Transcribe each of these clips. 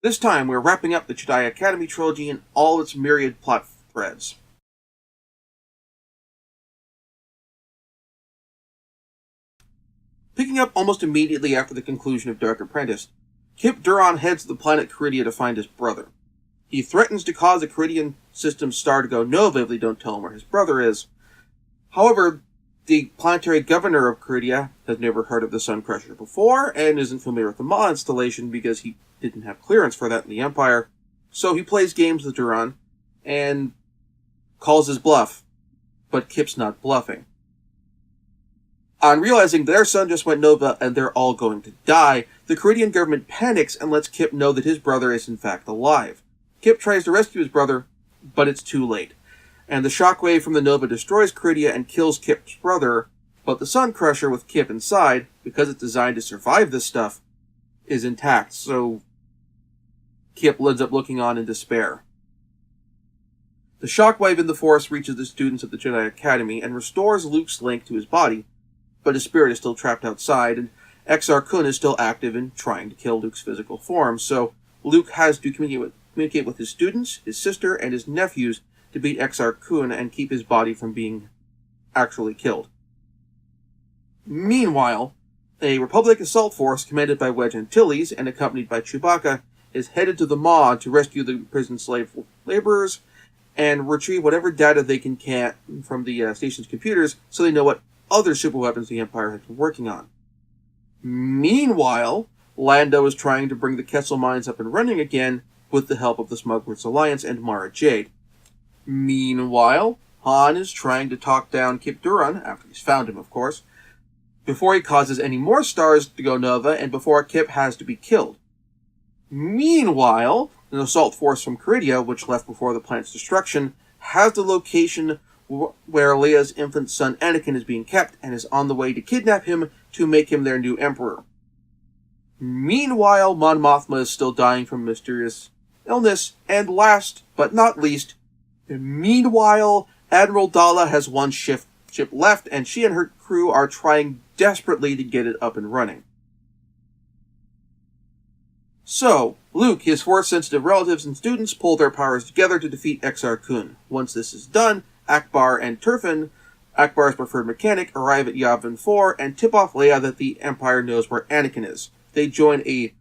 This time, we're wrapping up the Jedi Academy trilogy and all its myriad plot threads. Picking up almost immediately after the conclusion of Dark Apprentice, Kyp Durron heads to the planet Caridia to find his brother. He threatens to cause the Caridian system's star to go nova if they don't tell him where his brother is. However, the planetary governor of Caridia has never heard of the Sun Crusher before and isn't familiar with the Maw installation because he didn't have clearance for that in the Empire, so he plays games with Durron and calls his bluff, but Kyp's not bluffing. On realizing their sun just went nova and they're all going to die, the Caridian government panics and lets Kyp know that his brother is in fact alive. Kyp tries to rescue his brother, but it's too late, and the shockwave from the nova destroys Caridia and kills Kyp's brother, but the Sun Crusher with Kyp inside, because it's designed to survive this stuff, is intact, so Kyp ends up looking on in despair. The shockwave in the Force reaches the students of the Jedi Academy and restores Luke's link to his body, but his spirit is still trapped outside, and Exar Kun is still active in trying to kill Luke's physical form, so Luke has to communicate with his students, his sister, and his nephews to beat Exar Kun and keep his body from being actually killed. Meanwhile, a Republic assault force commanded by Wedge Antilles and accompanied by Chewbacca is headed to the Maw to rescue the imprisoned slave laborers and retrieve whatever data they can from the station's computers so they know what other superweapons the Empire has been working on. Meanwhile, Lando is trying to bring the Kessel Mines up and running again with the help of the Smugglers Alliance and Mara Jade. Meanwhile, Han is trying to talk down Kyp Durron, after he's found him, of course, before he causes any more stars to go nova and before Kyp has to be killed. Meanwhile, an assault force from Caridia, which left before the planet's destruction, has the location where Leia's infant son Anakin is being kept and is on the way to kidnap him to make him their new emperor. Meanwhile, Mon Mothma is still dying from mysterious illness, and last but not least, meanwhile, Admiral Dala has one ship left, and she and her crew are trying desperately to get it up and running. So, Luke, his Force-sensitive relatives, and students pull their powers together to defeat Exar Kun. Once this is done, Akbar and Turfin, Akbar's preferred mechanic, arrive at Yavin 4 and tip off Leia that the Empire knows where Anakin is. They join a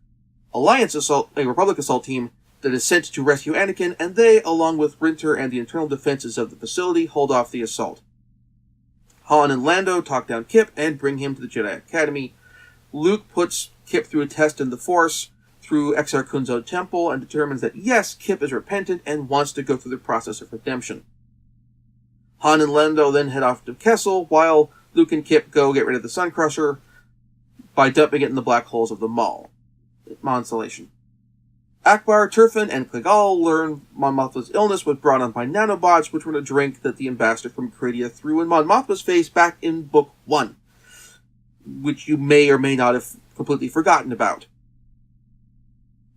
Republic assault team that is sent to rescue Anakin, and they, along with Rinter and the internal defenses of the facility, hold off the assault. Han and Lando talk down Kyp and bring him to the Jedi Academy. Luke puts Kyp through a test in the Force through Exar Kun's own temple and determines that yes, Kyp is repentant and wants to go through the process of redemption. Han and Lando then head off to Kessel, while Luke and Kyp go get rid of the Sun Crusher by dumping it in the black holes of the Maw installation. Akbar, Turfin, and Kligal learn Mon Mothma's illness was brought on by nanobots, which were in a drink that the ambassador from Caridia threw in Mon Mothma's face back in Book 1, which you may or may not have completely forgotten about.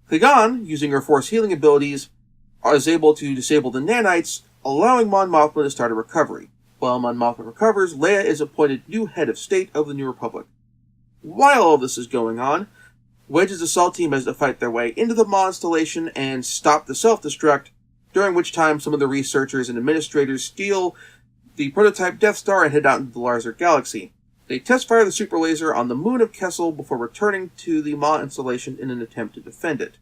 Kligan, using her Force healing abilities, is able to disable the nanites, allowing Mon Mothma to start a recovery. While Mon Mothma recovers, Leia is appointed new head of state of the New Republic. While all this is going on, Wedge's assault team has to fight their way into the Maw installation and stop the self-destruct, during which time some of the researchers and administrators steal the prototype Death Star and head out into the larger galaxy. They test-fire the super laser on the moon of Kessel before returning to the Maw installation in an attempt to defend it.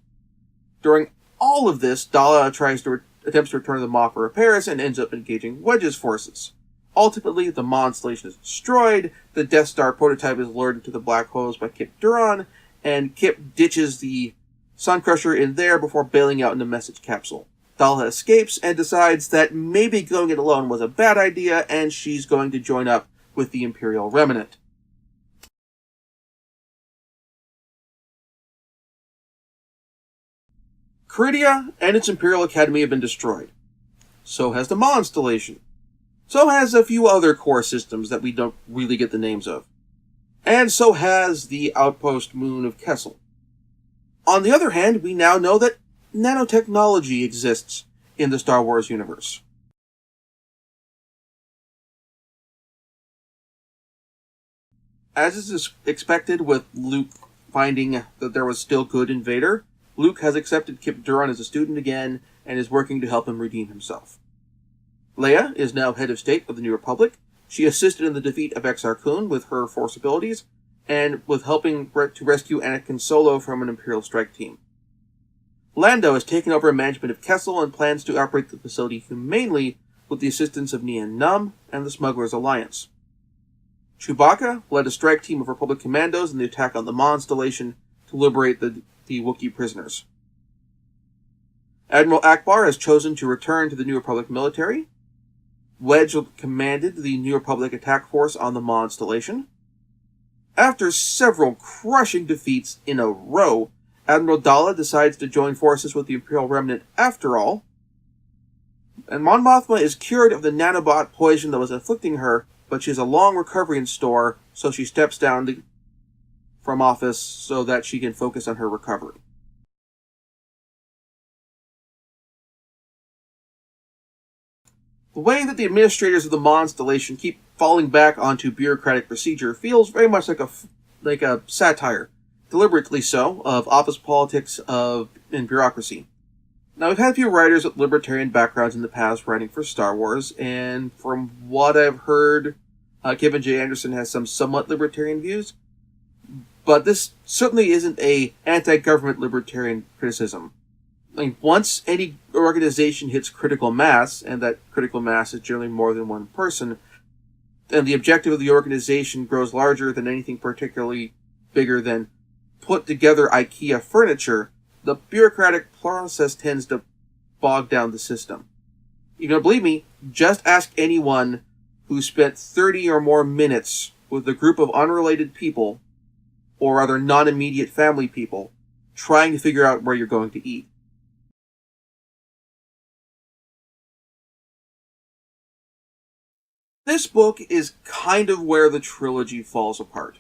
During all of this, Dala attempts to return to the Maw for repairs and ends up engaging Wedge's forces. Ultimately, the Maw installation is destroyed, the Death Star prototype is lured into the black holes by Kip Duron, and Kip ditches the Suncrusher in there before bailing out in the message capsule. Dala escapes and decides that maybe going it alone was a bad idea, and she's going to join up with the Imperial Remnant. Caridia and its Imperial Academy have been destroyed. So has the Maw installation. So has a few other core systems that we don't really get the names of. And so has the outpost moon of Kessel. On the other hand, we now know that nanotechnology exists in the Star Wars universe. As is expected with Luke finding that there was still good in Vader, Luke has accepted Kip Duron as a student again and is working to help him redeem himself. Leia is now head of state of the New Republic. She assisted in the defeat of Exar Kun with her Force abilities, and with helping to rescue Anakin Solo from an Imperial strike team. Lando has taken over management of Kessel and plans to operate the facility humanely with the assistance of Nien Nunb and the Smugglers Alliance. Chewbacca led a strike team of Republic commandos in the attack on the Maw installation to liberate the Wookiee prisoners. Admiral Akbar has chosen to return to the New Republic military. Wedge commanded the New Republic attack force on the Maw installation. After several crushing defeats in a row, Admiral Dala decides to join forces with the Imperial Remnant after all. And Mon Mothma is cured of the nanobot poison that was afflicting her, but she has a long recovery in store, so she steps down from office so that she can focus on her recovery. The way that the administrators of the Maw installation keep falling back onto bureaucratic procedure feels very much like a satire, deliberately so, of office politics and bureaucracy. Now, we've had a few writers with libertarian backgrounds in the past writing for Star Wars, and from what I've heard, Kevin J. Anderson has some somewhat libertarian views, but this certainly isn't a anti-government libertarian criticism. I mean, once any organization hits critical mass, and that critical mass is generally more than one person, and the objective of the organization grows larger than anything particularly bigger than put together IKEA furniture, the bureaucratic process tends to bog down the system. You don't believe me? Just ask anyone who spent 30 or more minutes with a group of unrelated people, or other non-immediate family people, trying to figure out where you're going to eat. This book is kind of where the trilogy falls apart.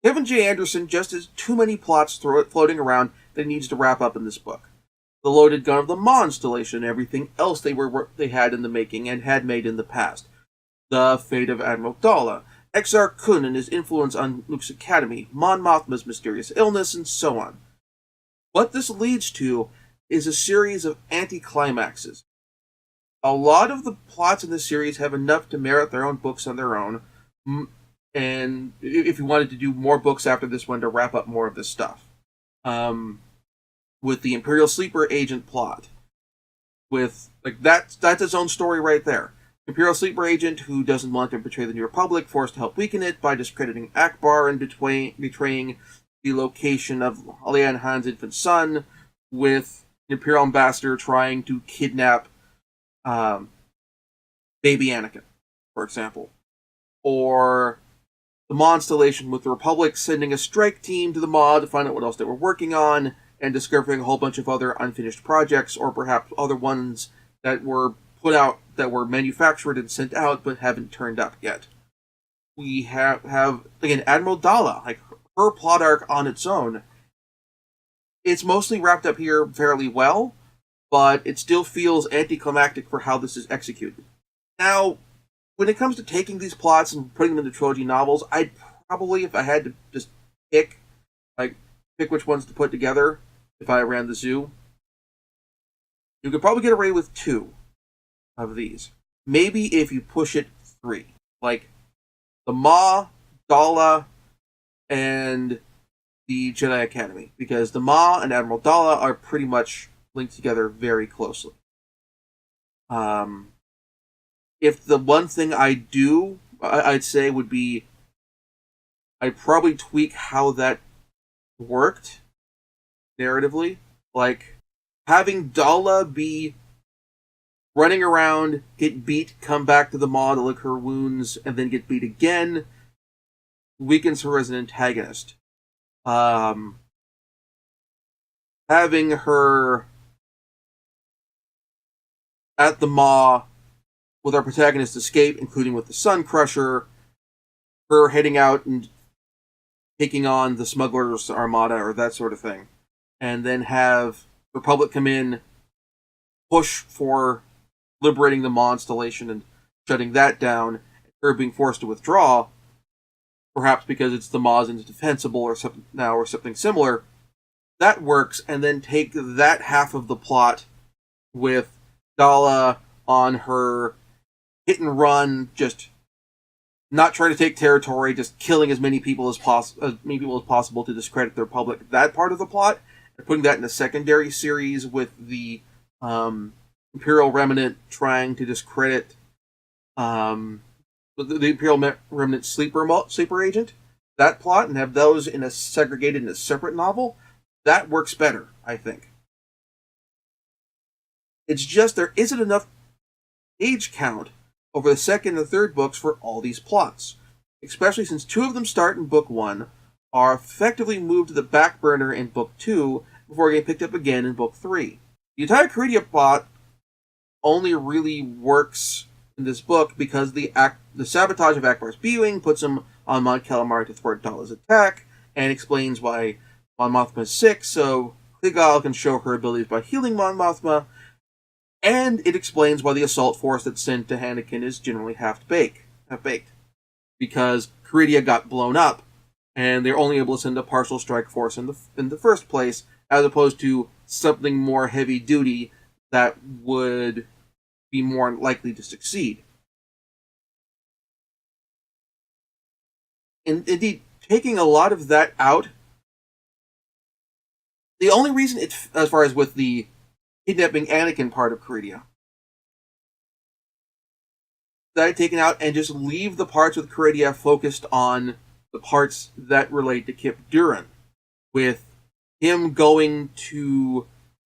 Kevin J. Anderson just has too many plots floating around that he needs to wrap up in this book. The loaded gun of the Maw installation and everything else they had in the making and had made in the past. The fate of Admiral Dala, Exar Kun and his influence on Luke's academy, Mon Mothma's mysterious illness, and so on. What this leads to is a series of anticlimaxes. A lot of the plots in this series have enough to merit their own books on their own, and if you wanted to do more books after this one to wrap up more of this stuff. With the Imperial Sleeper Agent plot. That's its own story right there. Imperial Sleeper Agent who doesn't want to betray the New Republic, forced to help weaken it by discrediting Akbar and betraying the location of Alian Han's infant son, with the Imperial Ambassador trying to kidnap baby Anakin, for example. Or the Maw installation with the Republic sending a strike team to the Maw to find out what else they were working on, and discovering a whole bunch of other unfinished projects, or perhaps other ones that were put out, that were manufactured and sent out, but haven't turned up yet. We have again, Admiral Dala, her plot arc on its own. It's mostly wrapped up here fairly well, but it still feels anticlimactic for how this is executed. Now, when it comes to taking these plots and putting them into trilogy novels, I'd probably, if I had to just pick, pick which ones to put together if I ran the zoo, you could probably get away with 2 of these. Maybe if you push it 3. Like the Maw, Dala, and the Jedi Academy. Because the Maw and Admiral Dala are pretty much linked together very closely. If the one thing I'd say would be, I'd probably tweak how that worked narratively. Like, having Dala be running around, get beat, come back to the Maw to lick her wounds, and then get beat again, weakens her as an antagonist. Having her at the Maw with our protagonist escape, including with the Sun Crusher, her heading out and taking on the Smuggler's Armada or that sort of thing, and then have Republic come in, push for liberating the Maw installation and shutting that down, her being forced to withdraw, perhaps because it's the Maw's indefensible or something now or something similar. That works, and then take that half of the plot with Dala on her hit and run, just not trying to take territory, just killing as many people as possible to discredit the Republic. That part of the plot, and putting that in a secondary series with the Imperial Remnant trying to discredit the Imperial Remnant sleeper agent. That plot, and have those segregated in a separate novel. That works better, I think. It's just there isn't enough page count over the second and third books for all these plots, especially since 2 of them start in book 1, are effectively moved to the back burner in book 2 before getting picked up again in book 3. The entire Caridia plot only really works in this book because the sabotage of Akbar's B-Wing puts him on Mon Calamari to thwart Dala's attack, and explains why Mon Mothma is sick, so Kligal can show her abilities by healing Mon Mothma, and it explains why the assault force that's sent to Anakin is generally half-baked. Because Caridia got blown up, and they're only able to send a partial strike force in the first place, as opposed to something more heavy-duty that would be more likely to succeed. And indeed, taking a lot of that out, the only reason as far as with the kidnapping Anakin part of Caridia, that I'd taken out and just leave the parts with Caridia focused on the parts that relate to Kip Duran, with him going to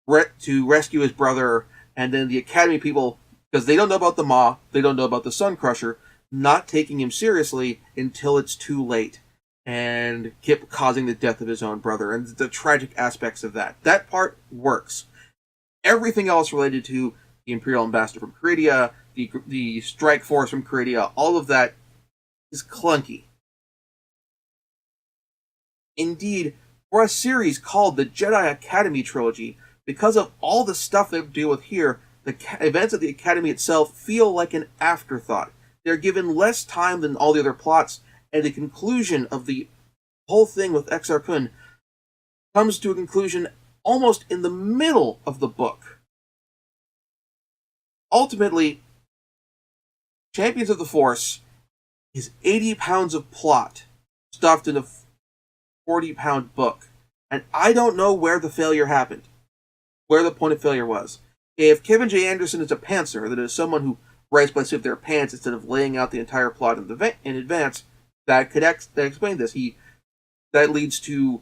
rescue his brother, and then the Academy people, because they don't know about the Maw, they don't know about the Sun Crusher, not taking him seriously until it's too late, and Kip causing the death of his own brother, and the tragic aspects of that. That part works. Everything else related to the Imperial Ambassador from Caridia, the strike force from Caridia, all of that is clunky. Indeed, for a series called the Jedi Academy Trilogy, because of all the stuff they deal with here, the events of the Academy itself feel like an afterthought. They're given less time than all the other plots, and the conclusion of the whole thing with Exar Kun comes to a conclusion almost in the middle of the book. Ultimately, Champions of the Force is 80 pounds of plot stuffed in a 40-pound book. And I don't know where the failure happened, where the point of failure was. If Kevin J. Anderson is a pantser, that is someone who writes by the seat of their pants instead of laying out the entire plot in advance, that explain this. That leads to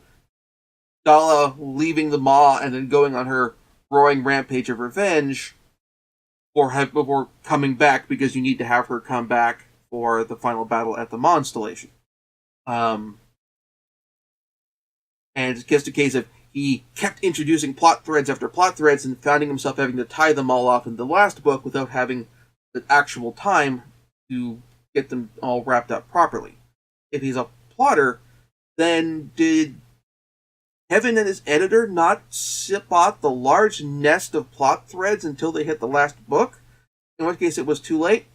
Dala leaving the Maw and then going on her growing rampage of revenge before coming back, because you need to have her come back for the final battle at the Maw installation. And it's just a case of he kept introducing plot threads after plot threads and finding himself having to tie them all off in the last book without having the actual time to get them all wrapped up properly. If he's a plotter, then did Kevin and his editor not sip out the large nest of plot threads until they hit the last book? In which case it was too late?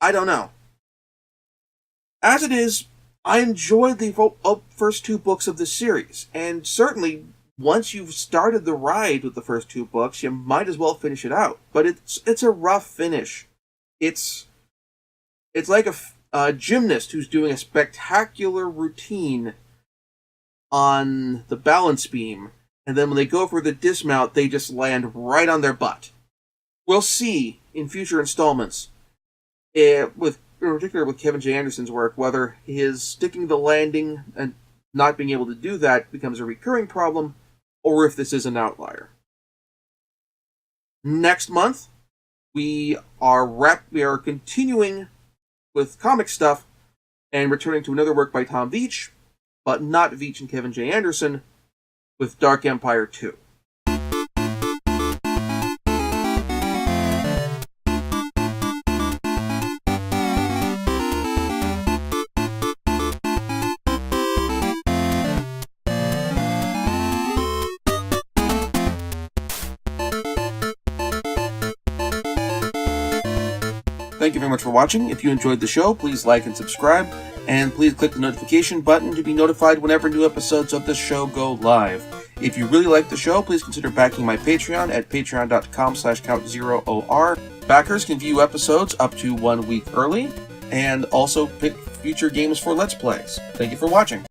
I don't know. As it is, I enjoyed the first two books of the series, and certainly once you've started the ride with the first two books, you might as well finish it out. But it's a rough finish. It's like a gymnast who's doing a spectacular routine on the balance beam, and then when they go for the dismount, they just land right on their butt. We'll see in future installments, in particular with Kevin J. Anderson's work, whether his sticking the landing and not being able to do that becomes a recurring problem, or if this is an outlier. Next month, we are continuing with comic stuff and returning to another work by Tom Veitch, but not Veitch and Kevin J. Anderson, with Dark Empire 2. Thank you very much for watching. If you enjoyed the show, please like and subscribe, and please click the notification button to be notified whenever new episodes of this show go live. If you really like the show, please consider backing my Patreon at patreon.com/count0or. Backers can view episodes up to 1 week early, and also pick future games for Let's Plays. Thank you for watching.